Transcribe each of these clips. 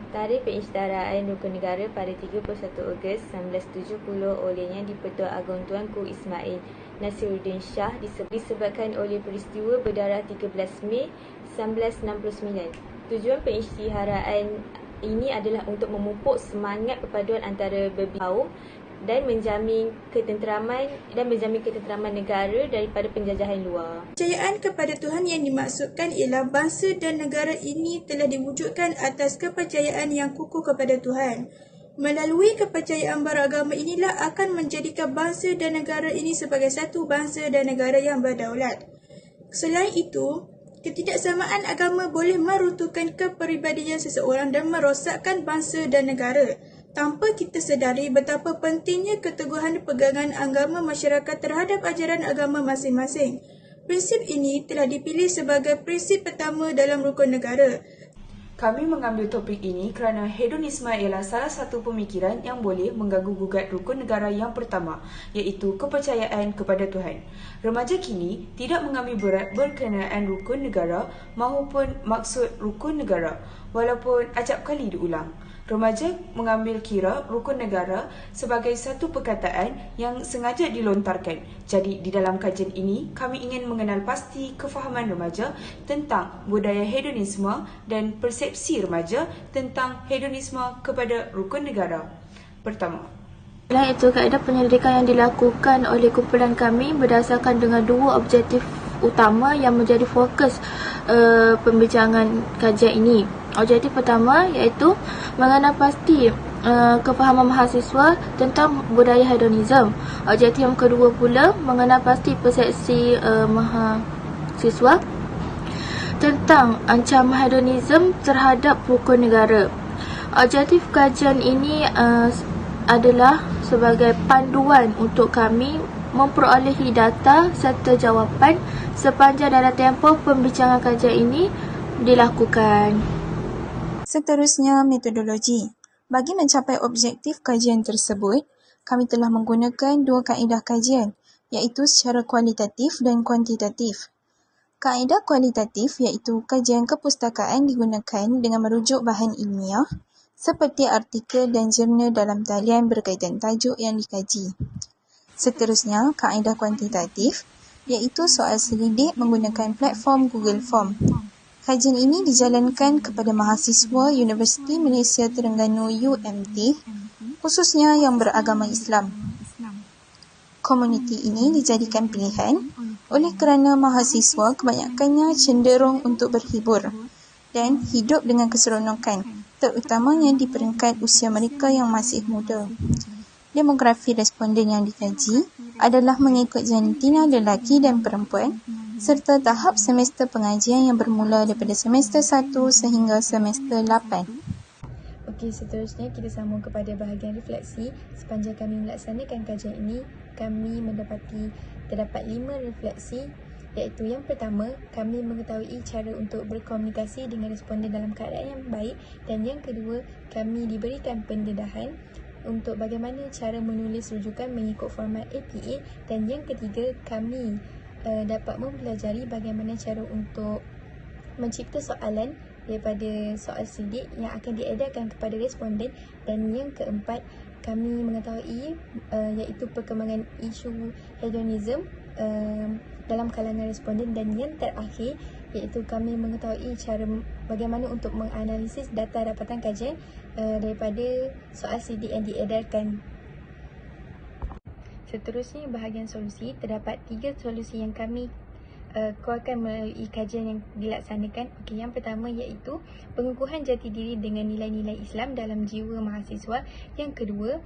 Tarikh Pengisytiharaan Rukun Negara pada 31 Ogos 1970 olehnya di-Pertua Agong Tuanku Ismail Nasiruddin Shah disebabkan oleh peristiwa berdarah 13 Mei 1969. Tujuan pengisytiharaan ini adalah untuk memupuk semangat perpaduan antara berbagai kaum dan menjamin ketenteraman negara daripada penjajahan luar. Kepercayaan kepada Tuhan yang dimaksudkan ialah bangsa dan negara ini telah diwujudkan atas kepercayaan yang kukuh kepada Tuhan. Melalui kepercayaan beragama inilah akan menjadikan bangsa dan negara ini sebagai satu bangsa dan negara yang berdaulat. Selain itu, ketidaksamaan agama boleh meruntuhkan kepribadian seseorang dan merosakkan bangsa dan negara. Tanpa kita sedari betapa pentingnya keteguhan pegangan agama masyarakat terhadap ajaran agama masing-masing. Prinsip ini telah dipilih sebagai prinsip pertama dalam rukun negara. Kami mengambil topik ini kerana hedonisme ialah salah satu pemikiran yang boleh mengganggu-gugat rukun negara yang pertama, iaitu kepercayaan kepada Tuhan. Remaja kini tidak mengambil berat berkenaan rukun negara maupun maksud rukun negara, walaupun acap kali diulang. Remaja mengambil kira rukun negara sebagai satu perkataan yang sengaja dilontarkan. Jadi, di dalam kajian ini, kami ingin mengenal pasti kefahaman remaja tentang budaya hedonisme dan persepsi remaja tentang hedonisme kepada rukun negara. Pertama, Selain itu, kaedah penyelidikan yang dilakukan oleh kumpulan kami berdasarkan dengan dua objektif utama yang menjadi fokus pembincangan kajian ini. Objektif pertama iaitu mengenal pasti kefahaman mahasiswa tentang budaya hedonisme. Objektif yang kedua pula mengenal pasti persepsi mahasiswa tentang ancaman hedonisme terhadap rukun negara. Objektif kajian ini adalah sebagai panduan untuk kami memperolehi data serta jawapan sepanjang dalam tempoh pembincangan kajian ini dilakukan. Seterusnya, metodologi. Bagi mencapai objektif kajian tersebut, kami telah menggunakan dua kaedah kajian, iaitu secara kualitatif dan kuantitatif. Kaedah kualitatif iaitu kajian kepustakaan digunakan dengan merujuk bahan ilmiah seperti artikel dan jurnal dalam talian berkaitan tajuk yang dikaji. Seterusnya, kaedah kuantitatif iaitu soal selidik menggunakan platform Google Form. Kajian ini dijalankan kepada mahasiswa Universiti Malaysia Terengganu UMT, khususnya yang beragama Islam. Komuniti ini dijadikan pilihan oleh kerana mahasiswa kebanyakannya cenderung untuk berhibur dan hidup dengan keseronokan, terutamanya di peringkat usia mereka yang masih muda. Demografi responden yang dikaji adalah mengikut jantina lelaki dan perempuan serta tahap semester pengajian yang bermula daripada semester 1 sehingga semester 8. Okey, seterusnya kita sambung kepada bahagian refleksi. Sepanjang kami melaksanakan kajian ini, kami terdapat 5 refleksi, iaitu yang pertama, kami mengetahui cara untuk berkomunikasi dengan responden dalam keadaan yang baik, dan yang kedua, kami diberikan pendedahan untuk bagaimana cara menulis rujukan mengikut format APA, dan yang ketiga, kami dapat mempelajari bagaimana cara untuk mencipta soalan daripada soal selidik yang akan diedarkan kepada responden, dan yang keempat, kami mengetahui iaitu perkembangan isu hedonisme dalam kalangan responden, dan yang terakhir iaitu kami mengetahui cara bagaimana untuk menganalisis data dapatan kajian daripada soal selidik yang diedarkan. Seterusnya, bahagian solusi. Terdapat 3 solusi yang kami keluarkan melalui kajian yang dilaksanakan. Okey, yang pertama iaitu pengukuhan jati diri dengan nilai-nilai Islam dalam jiwa mahasiswa. Yang kedua,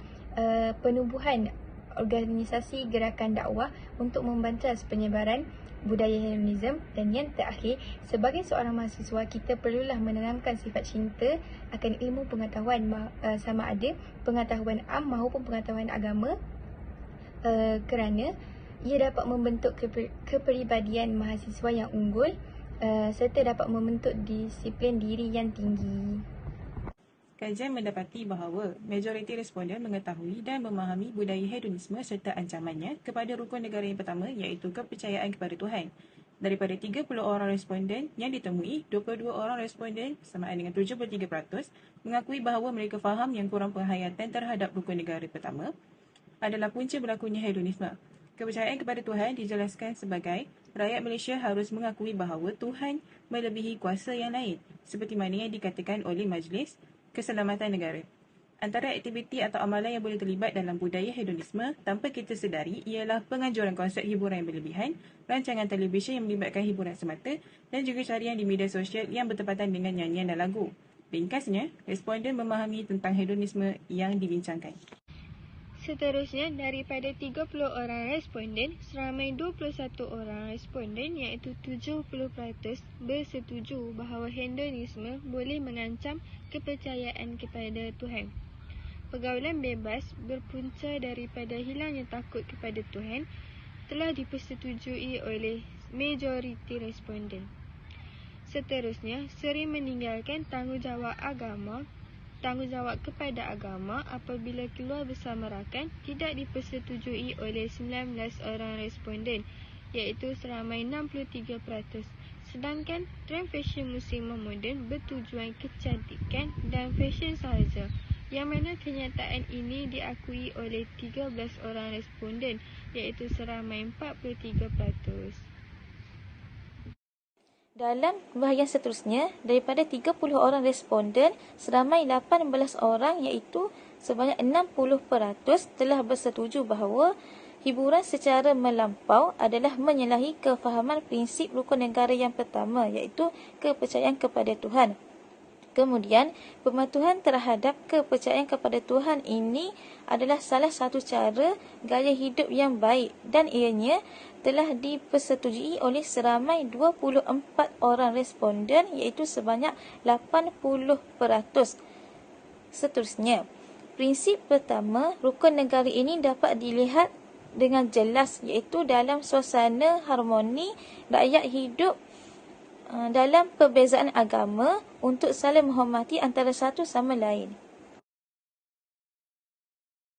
penubuhan organisasi gerakan dakwah untuk membantas penyebaran budaya hedonisme, dan yang terakhir, sebagai seorang mahasiswa kita perlulah menanamkan sifat cinta akan ilmu pengetahuan, sama ada pengetahuan am maupun pengetahuan agama, kerana ia dapat membentuk kepribadian mahasiswa yang unggul serta dapat membentuk disiplin diri yang tinggi. Kajian mendapati bahawa majoriti responden mengetahui dan memahami budaya hedonisme serta ancamannya kepada rukun negara yang pertama, iaitu kepercayaan kepada Tuhan. Daripada 30 orang responden yang ditemui, 22 orang responden sama ada dengan 73% mengakui bahawa mereka faham yang kurang penghayatan terhadap rukun negara pertama adalah punca berlakunya hedonisme. Kepercayaan kepada Tuhan dijelaskan sebagai rakyat Malaysia harus mengakui bahawa Tuhan melebihi kuasa yang lain, seperti mana yang dikatakan oleh Majlis Keselamatan Negara. Antara aktiviti atau amalan yang boleh terlibat dalam budaya hedonisme tanpa kita sedari ialah penganjuran konsep hiburan yang berlebihan, rancangan televisyen yang melibatkan hiburan semata dan juga carian di media sosial yang bertepatan dengan nyanyian dan lagu. Ringkasnya, responden memahami tentang hedonisme yang dibincangkan. Seterusnya, daripada 30 orang responden, seramai 21 orang responden iaitu 70% bersetuju bahawa hedonisme boleh mengancam kepercayaan kepada Tuhan. Pergaulan bebas berpunca daripada hilangnya takut kepada Tuhan telah dipersetujui oleh majoriti responden. Seterusnya, sering meninggalkan tanggungjawab kepada agama apabila keluar bersama rakan tidak dipersetujui oleh 19 orang responden iaitu seramai 63%. Sedangkan trend fashion musim moden bertujuan kecantikan dan fashion sahaja, yang mana kenyataan ini diakui oleh 13 orang responden iaitu seramai 43%. Dalam bahagian seterusnya, daripada 30 orang responden, seramai 18 orang iaitu sebanyak 60% telah bersetuju bahawa hiburan secara melampau adalah menyalahi kefahaman prinsip rukun negara yang pertama iaitu kepercayaan kepada Tuhan. Kemudian, pematuhan terhadap kepercayaan kepada Tuhan ini adalah salah satu cara gaya hidup yang baik dan ianya telah dipersetujui oleh seramai 24 orang responden iaitu sebanyak 80%. Seterusnya, prinsip pertama rukun negara ini dapat dilihat dengan jelas iaitu dalam suasana harmoni rakyat hidup dalam perbezaan agama untuk saling menghormati antara satu sama lain.